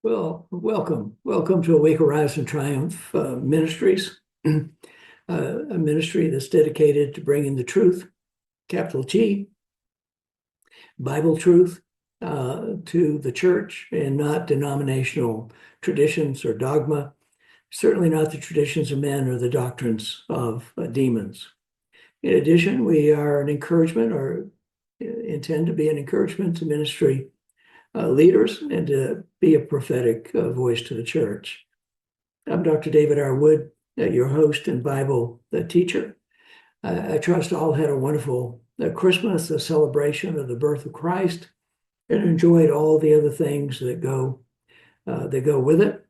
Well, welcome to Awake, Arise, and Triumph Ministries, a ministry that's dedicated to bringing the truth, capital T, Bible truth, to the church and not denominational traditions or dogma, certainly not the traditions of men or the doctrines of demons. In addition, we are an encouragement or intend to be an encouragement to ministry leaders and to be a prophetic voice to the church. I'm Dr. David R. Wood, your host and Bible teacher. I trust all had a wonderful Christmas, a celebration of the birth of Christ, and enjoyed all the other things that go with it,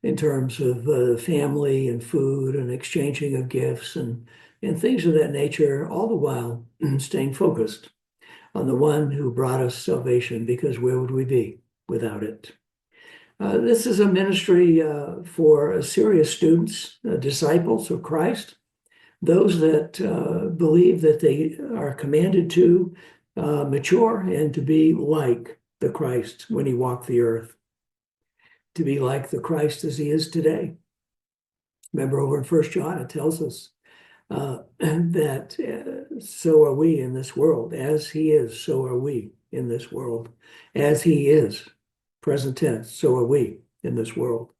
in terms of family and food and exchanging of gifts and things of that nature, all the while staying focused on the one who brought us salvation, because where would we be without it? This is a ministry for serious students, disciples of Christ, those that believe that they are commanded to mature and to be like the Christ when he walked the earth, to be like the Christ as he is today. Remember, over in 1 John, it tells us that so are we in this world. As he is, so are we in this world. As he is, present tense, so are we in this world.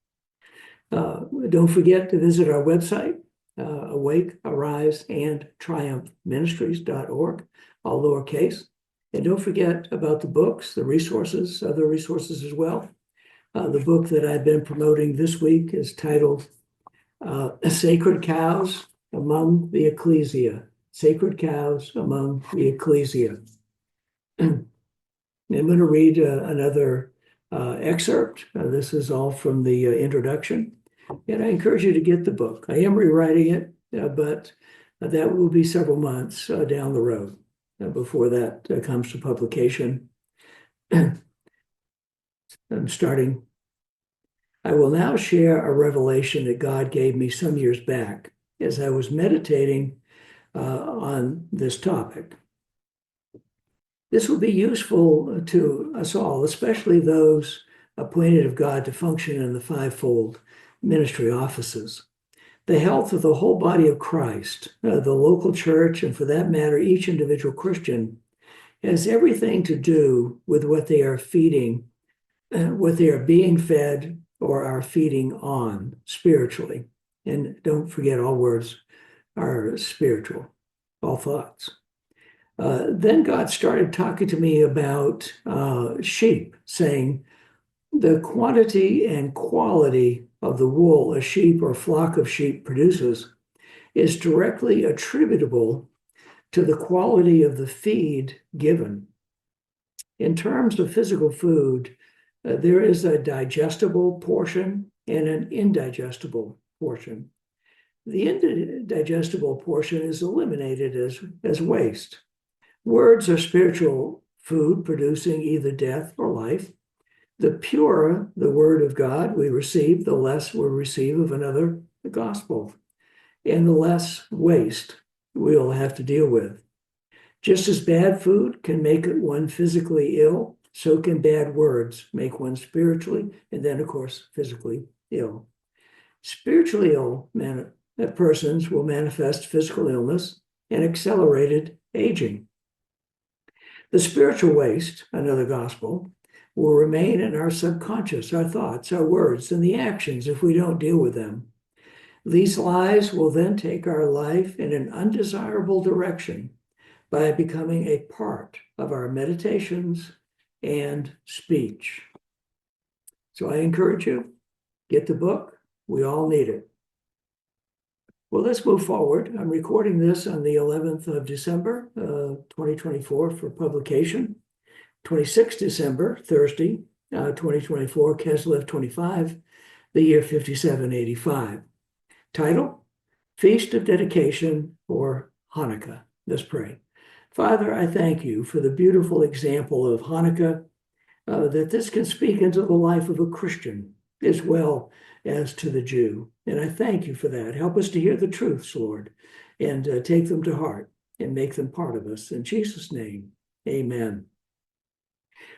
Don't forget to visit our website, Awake, Arise, and Triumph Ministries.org, all lowercase. And don't forget about the books, the resources, other resources as well. The book that I've been promoting this week is titled Sacred Cows Among the Ecclesia. Sacred Cows Among the Ecclesia. I'm going to read another excerpt. This is all from the introduction. And I encourage you to get the book. I am rewriting it, but that will be several months down the road before that comes to publication. I'm starting. I will now share a revelation that God gave me some years back as I was meditating on this topic. This will be useful to us all, especially those appointed of God to function in the fivefold ministry offices. The health of the whole body of Christ, the local church, and for that matter, each individual Christian, has everything to do with what they are feeding, what they are being fed or are feeding on spiritually. And don't forget, all words are spiritual, all thoughts. Then God started talking to me about sheep, saying the quantity and quality of the wool a sheep or flock of sheep produces is directly attributable to the quality of the feed given. In terms of physical food, there is a digestible portion and an indigestible portion. The indigestible portion is eliminated as waste. Words are spiritual food, producing either death or life. The purer the word of God we receive, the less we'll receive of another gospel, and the less waste we'll have to deal with. Just as bad food can make one physically ill, so can bad words make one spiritually, and then, of course, physically ill. Spiritually ill persons will manifest physical illness and accelerated aging. The spiritual waste, another gospel, will remain in our subconscious, our thoughts, our words, and the actions if we don't deal with them. These lies will then take our life in an undesirable direction by becoming a part of our meditations and speech. So I encourage you, get the book. We all need it. Well, let's move forward. I'm recording this on the 11th of December, 2024 for publication. 26th December, Thursday, 2024, Keslev 25, the year 5785. Title, Feast of Dedication or Hanukkah. Let's pray. Father, I thank you for the beautiful example of Hanukkah, that this can speak into the life of a Christian as well as to the Jew. And I thank you for that. Help us to hear the truths, Lord, and take them to heart and make them part of us. In Jesus' name, amen.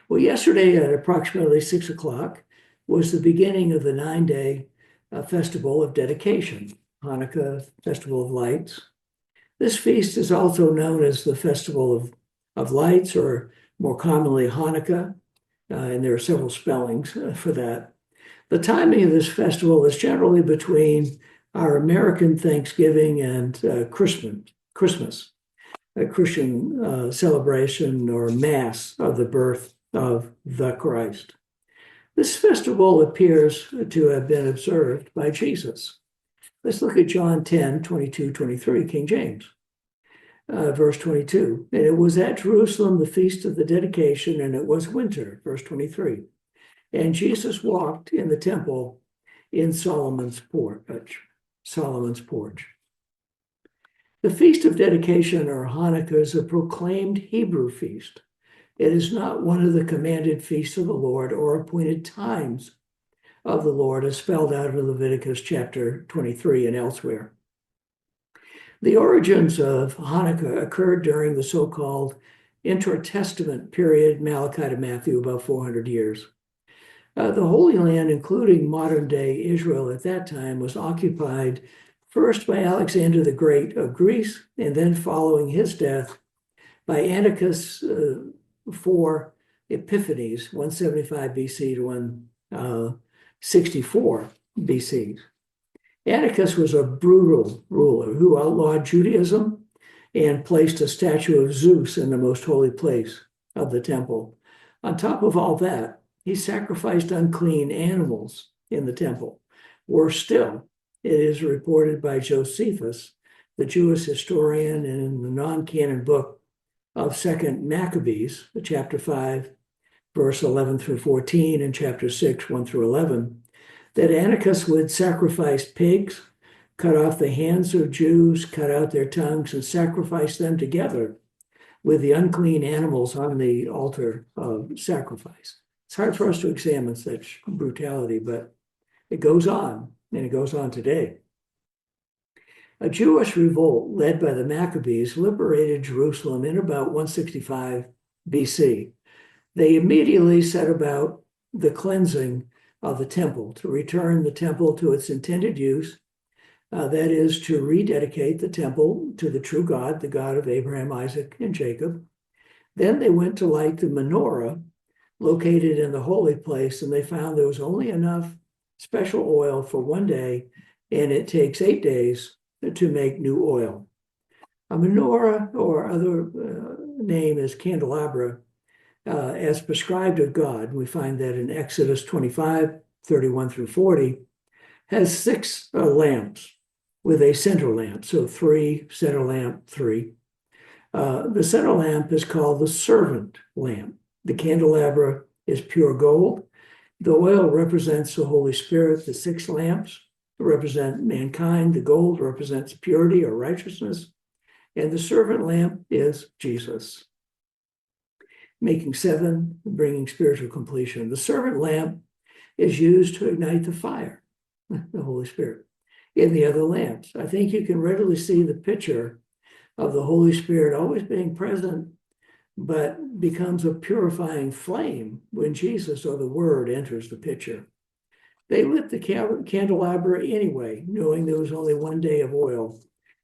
Well, yesterday at approximately 6 o'clock was the beginning of the 9-day festival of dedication, Hanukkah, Festival of Lights. This feast is also known as the Festival of Lights, or more commonly Hanukkah, and there are several spellings for that. The timing of this festival is generally between our American Thanksgiving and Christmas, a Christian celebration or mass of the birth of the Christ. This festival appears to have been observed by Jesus. Let's look at John 10, 22, 23, King James. Verse 22, and it was at Jerusalem the feast of the dedication, and it was winter, verse 23. And Jesus walked in the temple in Solomon's porch. The Feast of Dedication, or Hanukkah, is a proclaimed Hebrew feast. It is not one of the commanded feasts of the Lord or appointed times of the Lord as spelled out in Leviticus chapter 23 and elsewhere. The origins of Hanukkah occurred during the so-called intertestament period, Malachi to Matthew, about 400 years. The Holy Land, including modern-day Israel at that time, was occupied first by Alexander the Great of Greece, and then following his death by Antiochus IV Epiphanes, 175 BC to 164 BC. Antiochus was a brutal ruler who outlawed Judaism and placed a statue of Zeus in the most holy place of the temple. On top of all that, he sacrificed unclean animals in the temple. Worse still, it is reported by Josephus, the Jewish historian, in the non-canon book of 2nd Maccabees, chapter 5, verse 11 through 14, and chapter 6, 1 through 11, that Antiochus would sacrifice pigs, cut off the hands of Jews, cut out their tongues, and sacrifice them together with the unclean animals on the altar of sacrifice. It's hard for us to examine such brutality, but it goes on, and it goes on today. A Jewish revolt led by the Maccabees liberated Jerusalem in about 165 BC. They immediately set about the cleansing of the temple to return the temple to its intended use, that is, to rededicate the temple to the true God, the God of Abraham, Isaac, and Jacob. Then they went to light the menorah located in the holy place, and they found there was only enough special oil for one day, and it takes 8 days to make new oil. A menorah, or other name is candelabra, as prescribed of God, we find that in Exodus 25, 31 through 40, has 6 lamps with a center lamp. So 3, center lamp, 3. The center lamp is called the servant lamp. The candelabra is pure gold. The oil represents the Holy Spirit. The 6 lamps represent mankind. The gold represents purity or righteousness. And the servant lamp is Jesus, making 7, bringing spiritual completion. The servant lamp is used to ignite the fire, the Holy Spirit, in the other lamps. I think you can readily see the picture of the Holy Spirit always being present, but becomes a purifying flame when Jesus, or the Word, enters the picture. They lit the candelabra anyway, knowing there was only one day of oil,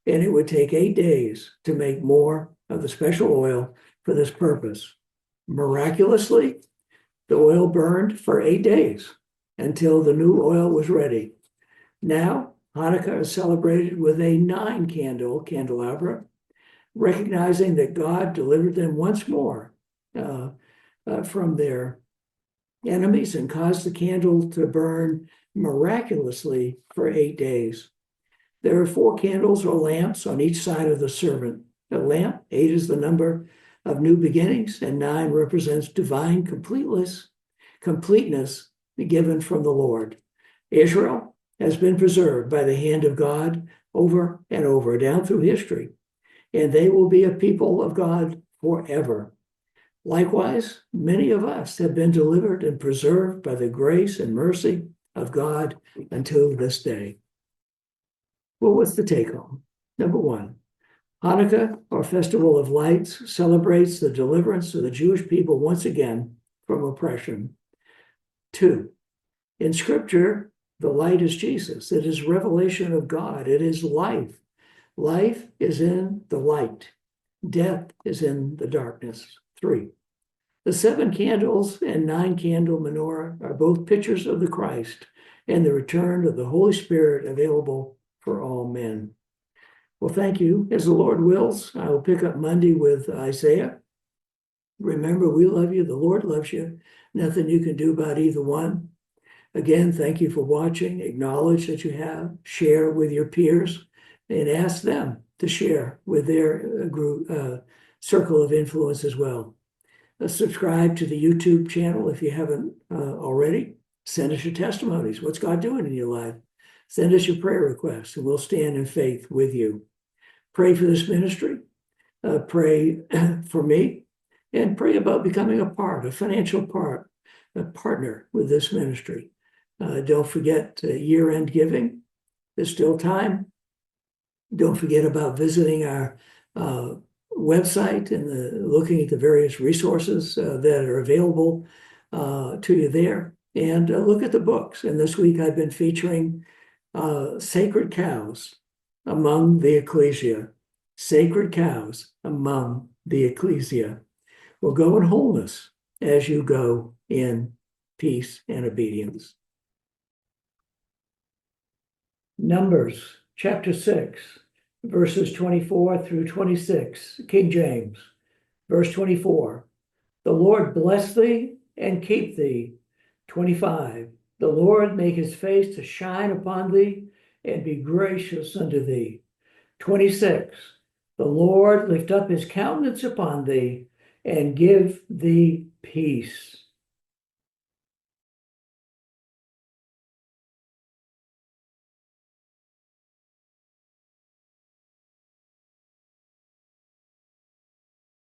and it would take 8 days to make more of the special oil for this purpose. Miraculously, the oil burned for 8 days until the new oil was ready. Now, Hanukkah is celebrated with a 9-candle candelabra, recognizing that God delivered them once more from their enemies and caused the candle to burn miraculously for 8 days. There are 4 candles or lamps on each side of the servant. A lamp, 8 is the number of new beginnings, and 9 represents divine completeness given from the Lord. Israel has been preserved by the hand of God over and over down through history, and they will be a people of God forever. Likewise, many of us have been delivered and preserved by the grace and mercy of God until this day. Well, what's the take home? Number 1, Hanukkah, or Festival of Lights, celebrates the deliverance of the Jewish people once again from oppression. 2, in Scripture, the light is Jesus. It is revelation of God. It is life. Life is in the light. Death is in the darkness. 3, the 7 candles and 9-candle menorah are both pictures of the Christ and the return of the Holy Spirit available for all men. Well, thank you. As the Lord wills, I will pick up Monday with Isaiah. Remember, we love you. The Lord loves you. Nothing you can do about either one. Again, thank you for watching. Acknowledge that you have. Share with your peers and ask them to share with their group, circle of influence as well. Subscribe to the YouTube channel if you haven't already. Send us your testimonies. What's God doing in your life? Send us your prayer requests, and we'll stand in faith with you. Pray for this ministry. Pray for me, and pray about becoming a financial partner with this ministry. Don't forget year-end giving. There's still time. Don't forget about visiting our website and looking at the various resources that are available to you there. And look at the books. And this week I've been featuring Sacred Cows Among the Ecclesia. Sacred Cows Among the Ecclesia. Well, go in wholeness as you go in peace and obedience. Numbers chapter 6, verses 24 through 26, King James. Verse 24, the Lord bless thee and keep thee. 25, the Lord make his face to shine upon thee and be gracious unto thee. 26, the Lord lift up his countenance upon thee and give thee peace.